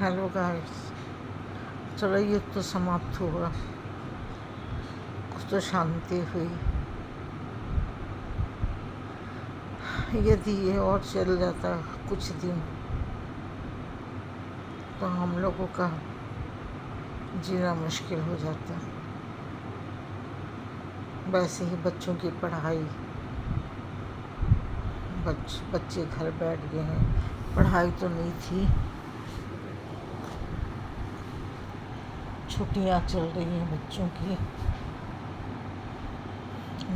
Hello guys, चलो ये तो समाप्त हुआ, कुछ तो शांति हुई। यदि ये और चल जाता कुछ दिन तो हम लोगों का जीना मुश्किल हो जाता। वैसे ही बच्चों की पढ़ाई, बच्चे घर बैठ गए हैं, पढ़ाई तो नहीं थी, छुट्टियां चल रही हैं बच्चों की,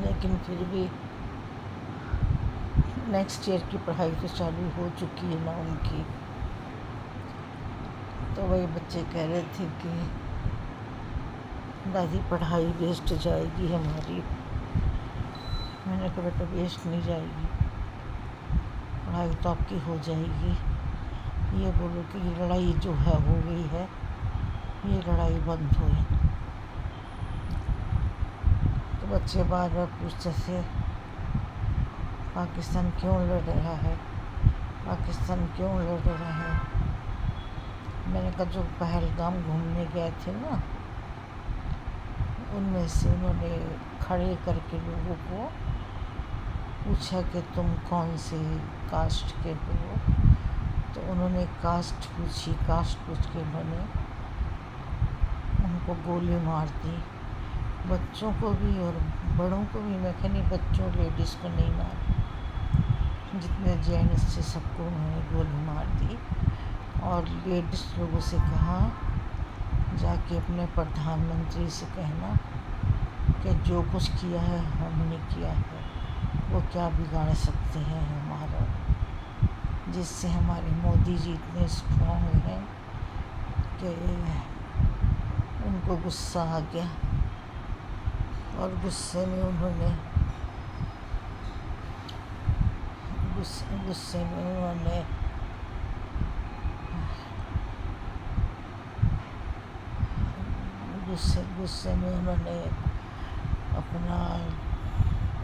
लेकिन फिर भी नेक्स्ट ईयर की पढ़ाई तो चालू हो चुकी है ना उनकी। तो वही बच्चे कह रहे थे कि दादी पढ़ाई वेस्ट जाएगी हमारी। मैंने कहा बेटा वेस्ट नहीं जाएगी, पढ़ाई तो आपकी हो जाएगी। ये बोलो कि ये लड़ाई जो है हो गई है, ये लड़ाई बंद हो। तो बच्चे बार बार पूछते थे पाकिस्तान क्यों लड़ रहा है, पाकिस्तान क्यों लड़ रहा है। मैंने कहा जो पहलगाम घूमने गए थे ना, उनमें से उन्होंने खड़े करके लोगों को पूछा कि तुम कौन से कास्ट के हो। तो उन्होंने कास्ट पूछी, कास्ट पूछ के उन्होंने उनको गोली मार दी, बच्चों को भी और बड़ों को भी। मैं कहनी बच्चों लेडीज़ को नहीं मारी, जितने जेंट्स थे सबको उन्होंने गोली मार दी। और लेडीज़ लोगों से कहा जाके अपने प्रधानमंत्री से कहना कि जो कुछ किया है हमने किया है, वो क्या बिगाड़ सकते हैं हमारा, जिससे हमारे मोदी जी इतने स्ट्रॉन्ग हैं कि उनको गुस्सा आ गया। और गुस्से में उन्होंने गुस्से में उन्होंने अपना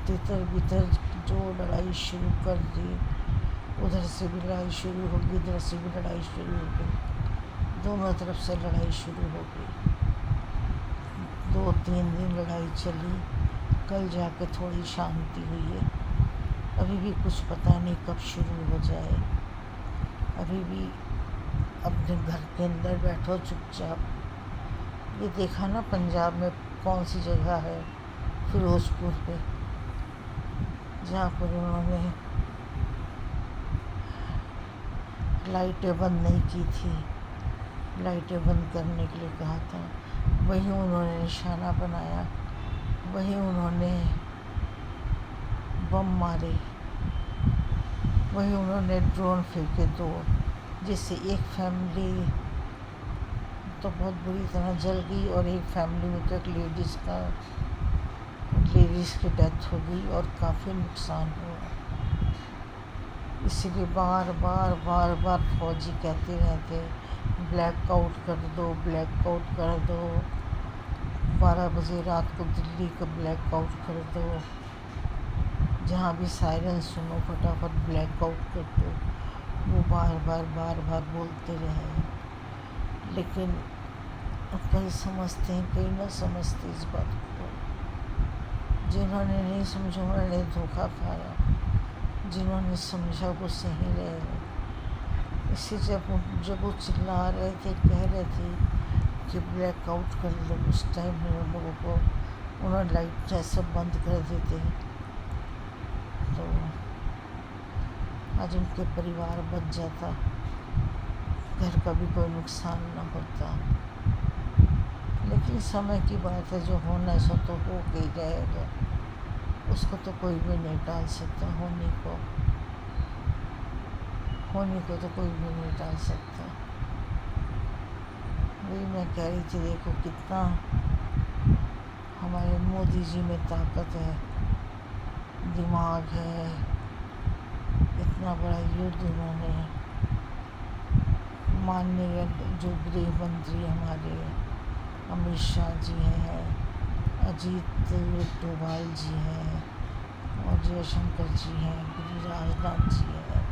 तितर बितर जो लड़ाई शुरू कर दी। उधर से भी लड़ाई शुरू हो गई, इधर से भी लड़ाई शुरू हो गई, दोनों तरफ से लड़ाई शुरू हो गई। 2-3 दिन लड़ाई चली, कल जाके थोड़ी शांति हुई है। अभी भी कुछ पता नहीं कब शुरू हो जाए। अभी भी अपने घर के अंदर बैठो चुपचाप। ये देखा ना पंजाब में कौन सी जगह है, फिरोजपुर पे, जहाँ पर उन्होंने लाइटें बंद नहीं की थी, लाइटें बंद करने के लिए कहा था, वहीं उन्होंने निशाना बनाया, वहीं उन्होंने बम मारे, वहीं उन्होंने ड्रोन फेंके 2, जिससे एक फैमिली तो बहुत बुरी तरह जल गई और एक फैमिली में तो एक लेडीज़ की डेथ हो गई और काफ़ी नुकसान हुआ। इसीलिए बार बार फौजी कहते रहते ब्लैक आउट कर दो, ब्लैक आउट कर दो। 12 बजे रात को दिल्ली का ब्लैक आउट कर दो, जहाँ भी सायरन सुनो फटाफट ब्लैक आउट कर दो। वो बार बार बोलते रहे, लेकिन कई समझते हैं कई न समझते इस बात को। जिन्होंने नहीं समझा उन्होंने धोखा खाया, जिन्होंने समझा वो सही रहे। इसी जब वो चिल्ला रहे थे, कह रहे थे कि ब्लैक आउट कर लो, उस टाइम में उन लोगों को उन्होंने लाइट सब बंद कर देते, तो आज उनके परिवार बच जाता, घर का भी कोई नुकसान न होता। लेकिन समय की बात है, जो होना है सो तो हो के जाएगा, उसको तो कोई भी नहीं टाल सकता। होने को तो कोई भी नहीं टाल सकता। वही मैं कह रही थी, देखो कितना हमारे मोदी जी में ताकत है, दिमाग है, इतना बड़ा युद्ध उन्होंने। माननीय जो गृह मंत्री हमारे अमित शाह जी हैं, अजीत डोभाल जी हैं, और जयशंकर जी हैं, गिरिराज नाथ जी हैं,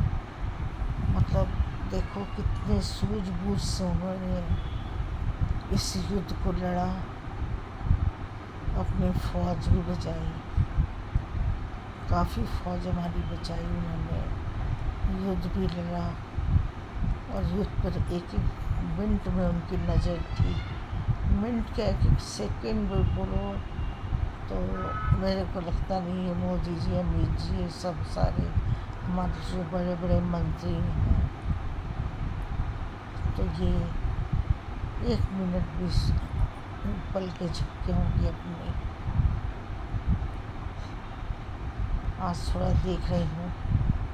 मतलब دیکھو کتنے سوجھ بوجھ سے انہوں نے اس یدھ کو لڑا، اپنی فوج بھی بچائی، کافی فوج ہماری بچائی انہوں نے، یدھ بھی لڑا، اور یدھ پر ایک ایک منٹ میں ان کی نظر تھی، منٹ کے ایک ایک سیکنڈ بھی بولو تو میرے کو لگتا نہیں ہے مودی جی، امت جی، سب سارے ہمارے جو بڑے بڑے منتری ہیں تو یہ ایک منٹ بھی پل کے جھپکے ہوں گے اپنے۔ آج تھوڑا دیکھ رہی ہوں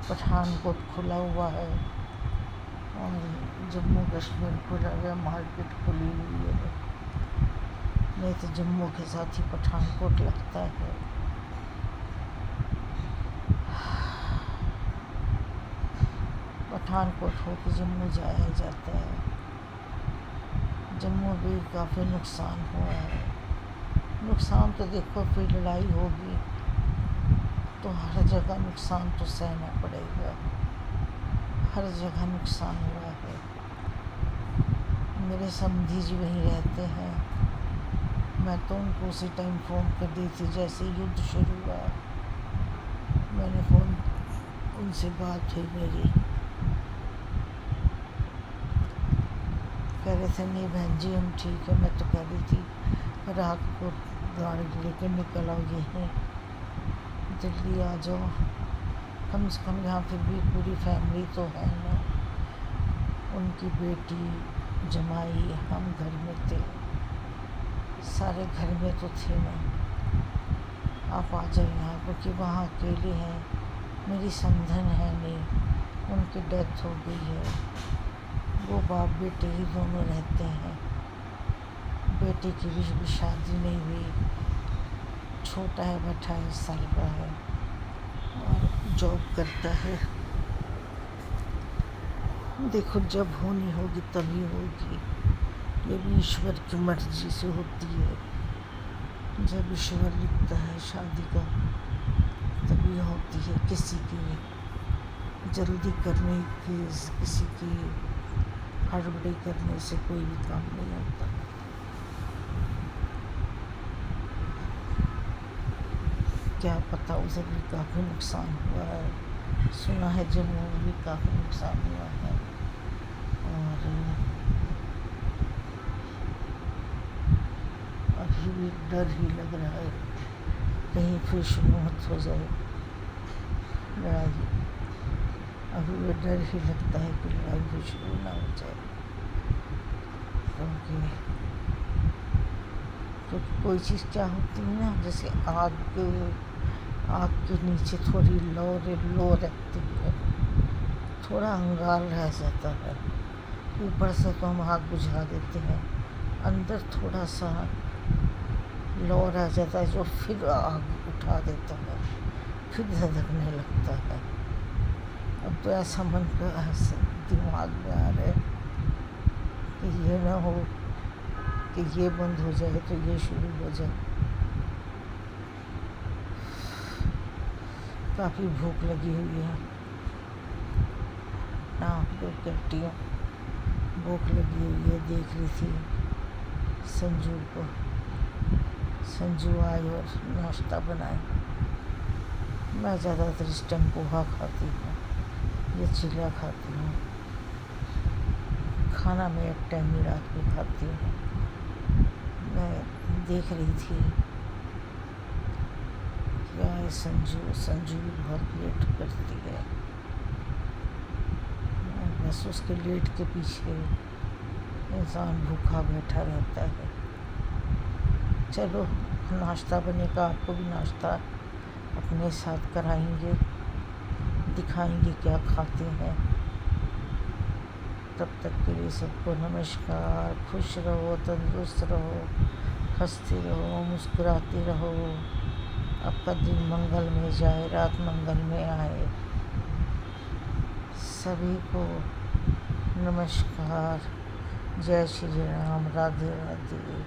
پٹھان کوٹ کھلا ہوا ہے اور جموں کشمیر کھلا ہوا ہے، مارکیٹ کھلی ہوئی ہے، نہیں تو جموں کے ساتھ ہی پٹھان کوٹ لگتا ہے۔ پٹھان کوٹ ہو کے جموں جایا جاتا ہے، جموں بھی کافی نقصان ہوا ہے۔ نقصان تو دیکھو پھر لڑائی ہوگی تو ہر جگہ نقصان تو سہنا پڑے گا، ہر جگہ نقصان ہوا ہے۔ میرے سمدھی جی وہیں رہتے ہیں، میں تو ان کو اسی ٹائم فون کر دی تھی جیسے یدھ شروع ہوا، میں نے فون ان سے بات ہوئی میری، کہہ رہے تھے نہیں بہن جی ہم ٹھیک ہے، میں تو کہہ رہی تھی رات کو گاڑی لے کے نکل آؤ، یہیں دلی آ جاؤ، کم سے کم یہاں پھر بھی پوری فیملی تو ہے نا، ان کی بیٹی جمائی ہم گھر میں تھے، سارے گھر میں تو تھے نا، آپ آ جائیں یہاں، کیونکہ وہاں اکیلے ہیں، میری سمدھن ہے نہیں، ان کی ڈیتھ ہو گئی ہے، وہ باپ بیٹے ہی دونوں رہتے ہیں، بیٹے کی بھی شادی نہیں ہوئی، چھوٹا ہے 28 سال کا ہے اور جاب کرتا ہے، دیکھو جب ہونی ہوگی تبھی ہوگی، یہ بھی ایشور کی مرضی سے ہوتی ہے، جب ایشور لکھتا ہے شادی کا تبھی ہوتی ہے، کسی کی جلدی کرنے کی، کسی کی ہڑبڑی کرنے سے کوئی بھی کام نہیں ہوتا۔ کیا پتہ ادھر بھی کافی نقصان ہوا ہے، سنا ہے جموں میں بھی کافی نقصان ہوا ہے، اور ابھی بھی ڈر ہی لگ رہا ہے کہیں پھر شروع مت ہو جائے لڑائی، ابھی بھی ڈر ہی لگتا ہے کہ لڑائی پھر شروع نہ ہو جائے، کیونکہ کوئی چیز کیا ہوتی ہے نا، جیسے آگ کے نیچے تھوڑی لو رہتی ہے، تھوڑا انگار رہ جاتا ہے، اوپر سے تو ہم آگ بجھا دیتے ہیں، اندر تھوڑا سا لو رہ جاتا ہے جو پھر آگ اٹھا دیتا ہے، پھر دھڑکنے لگتا ہے۔ اب تو ایسا ایسا دماغ میں آ رہا ہے کہ یہ نہ ہو کہ یہ بند ہو جائے تو یہ شروع ہو جائے۔ کافی بھوک لگی ہوئی ہے، کہتی ہوں بھوک لگی ہوئی ہے، دیکھ رہی تھی سنجو کو، سنجو آئے اور ناشتہ بنائے، میں زیادہ تر اس ٹائم پوہا کھاتی ہوں یا چیلا کھاتی ہوں، کھانا میں ایک ٹائم ہی رات کو کھاتی ہوں۔ میں دیکھ رہی تھی کہ آئے سنجو بھی بہت لیٹ کرتی ہے، بس اس کے لیٹ کے پیچھے انسان بھوکا بیٹھا رہتا ہے۔ چلو ناشتہ بنے گا، آپ کو بھی ناشتہ اپنے ساتھ کرائیں گے، دکھائیں گے کیا کھاتے ہیں، تب تک کے لیے سب کو نمسکار، خوش رہو، تندرست رہو، ہنستے رہو، مسکراتے رہو، آپ کا دن منگل میں جائے، رات منگل میں آئے، سبھی کو نمسکار، جے شری رام، رادھے رادھے۔